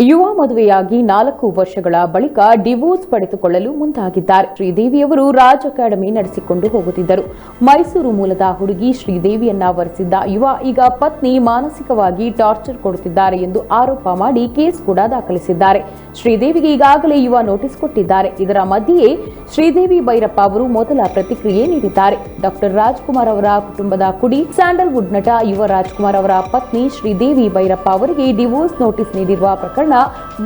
ಯುವ ಮದುವೆಯಾಗಿ 4 ವರ್ಷಗಳ ಬಳಿಕ ಡಿವೋರ್ಸ್ ಪಡೆದುಕೊಳ್ಳಲು ಮುಂದಾಗಿದ್ದಾರೆ. ಶ್ರೀದೇವಿಯವರು ರಾಜ್ ಅಕಾಡೆಮಿ ನಡೆಸಿಕೊಂಡು ಹೋಗುತ್ತಿದ್ದರು. ಮೈಸೂರು ಮೂಲದ ಹುಡುಗಿ ಶ್ರೀದೇವಿಯನ್ನ ವರಿಸಿದ್ದ ಯುವ ಈಗ ಪತ್ನಿ ಮಾನಸಿಕವಾಗಿ ಟಾರ್ಚರ್ ಕೊಡುತ್ತಿದ್ದಾರೆ ಎಂದು ಆರೋಪ ಮಾಡಿ ಕೇಸ್ ಕೂಡ ದಾಖಲಿಸಿದ್ದಾರೆ. ಶ್ರೀದೇವಿಗೆ ಈಗಾಗಲೇ ಯುವ ನೋಟಿಸ್ ಕೊಟ್ಟಿದ್ದಾರೆ. ಇದರ ಮಧ್ಯೆಯೇ ಶ್ರೀದೇವಿ ಭೈರಪ್ಪ ಅವರು ಮೊದಲ ಪ್ರತಿಕ್ರಿಯೆ ನೀಡಿದ್ದಾರೆ. ಡಾಕ್ಟರ್ ರಾಜ್ಕುಮಾರ್ ಅವರ ಕುಟುಂಬದ ಕುಡಿ ಸ್ಯಾಂಡಲ್ವುಡ್ ನಟ ಯುವ ರಾಜ್ಕುಮಾರ್ ಅವರ ಪತ್ನಿ ಶ್ರೀದೇವಿ ಭೈರಪ್ಪ ಅವರಿಗೆ ಡಿವೋರ್ಸ್ ನೋಟಿಸ್ ನೀಡಿರುವ ಪ್ರಕರಣ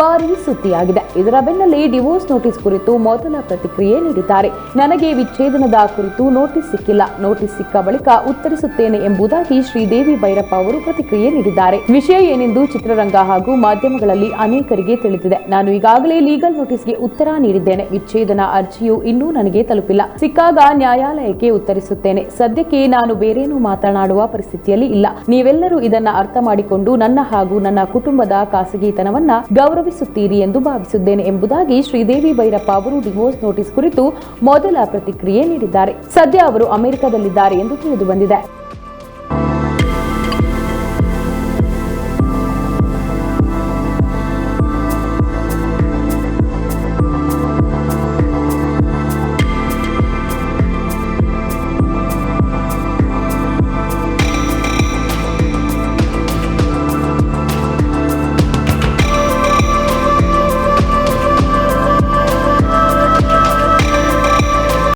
ಭಾರೀ ಸುದ್ದಿಯಾಗಿದೆ. ಇದರ ಬೆನ್ನಲ್ಲೇ ಡಿವೋರ್ಸ್ ನೋಟಿಸ್ ಕುರಿತು ಮೊದಲ ಪ್ರತಿಕ್ರಿಯೆ ನೀಡಿದ್ದಾರೆ. ನನಗೆ ವಿಚ್ಛೇದನದ ಕುರಿತು ನೋಟಿಸ್ ಸಿಕ್ಕಿಲ್ಲ. ನೋಟಿಸ್ ಸಿಕ್ಕ ಬಳಿಕ ಉತ್ತರಿಸುತ್ತೇನೆ ಎಂಬುದಾಗಿ ಶ್ರೀದೇವಿ ಭೈರಪ್ಪ ಅವರು ಪ್ರತಿಕ್ರಿಯೆ ನೀಡಿದ್ದಾರೆ. ವಿಷಯ ಏನೆಂದು ಚಿತ್ರರಂಗ ಹಾಗೂ ಮಾಧ್ಯಮಗಳಲ್ಲಿ ಅನೇಕರಿಗೆ ತಿಳಿದಿದೆ. ನಾನು ಈಗಾಗಲೇ ಲೀಗಲ್ ನೋಟಿಸ್ಗೆ ಉತ್ತರ ನೀಡಿದ್ದೇನೆ. ವಿಚ್ಛೇದನ ಅರ್ಜಿಯು ಇನ್ನೂ ನನಗೆ ತಲುಪಿಲ್ಲ. ಸಿಕ್ಕಾಗ ನ್ಯಾಯಾಲಯಕ್ಕೆ ಉತ್ತರಿಸುತ್ತೇನೆ. ಸದ್ಯಕ್ಕೆ ನಾನು ಬೇರೇನೂ ಮಾತನಾಡುವ ಪರಿಸ್ಥಿತಿಯಲ್ಲಿ ಇಲ್ಲ. ನೀವೆಲ್ಲರೂ ಇದನ್ನ ಅರ್ಥ ಮಾಡಿಕೊಂಡು ನನ್ನ ಹಾಗೂ ನನ್ನ ಕುಟುಂಬದ ಖಾಸಗಿತನವನ್ನ ಗೌರವಿಸುತ್ತೀರಿ ಎಂದು ಭಾವಿಸಿದ್ದೇನೆ ಎಂಬುದಾಗಿ ಶ್ರೀದೇವಿ ಭೈರಪ್ಪ ಅವರು ಡಿವೋರ್ಸ್ ನೋಟಿಸ್ ಕುರಿತು ಮೊದಲ ಪ್ರತಿಕ್ರಿಯೆ ನೀಡಿದ್ದಾರೆ. ಸದ್ಯ ಅವರು ಅಮೆರಿಕದಲ್ಲಿದ್ದಾರೆ ಎಂದು ತಿಳಿದು ಬಂದಿದೆ.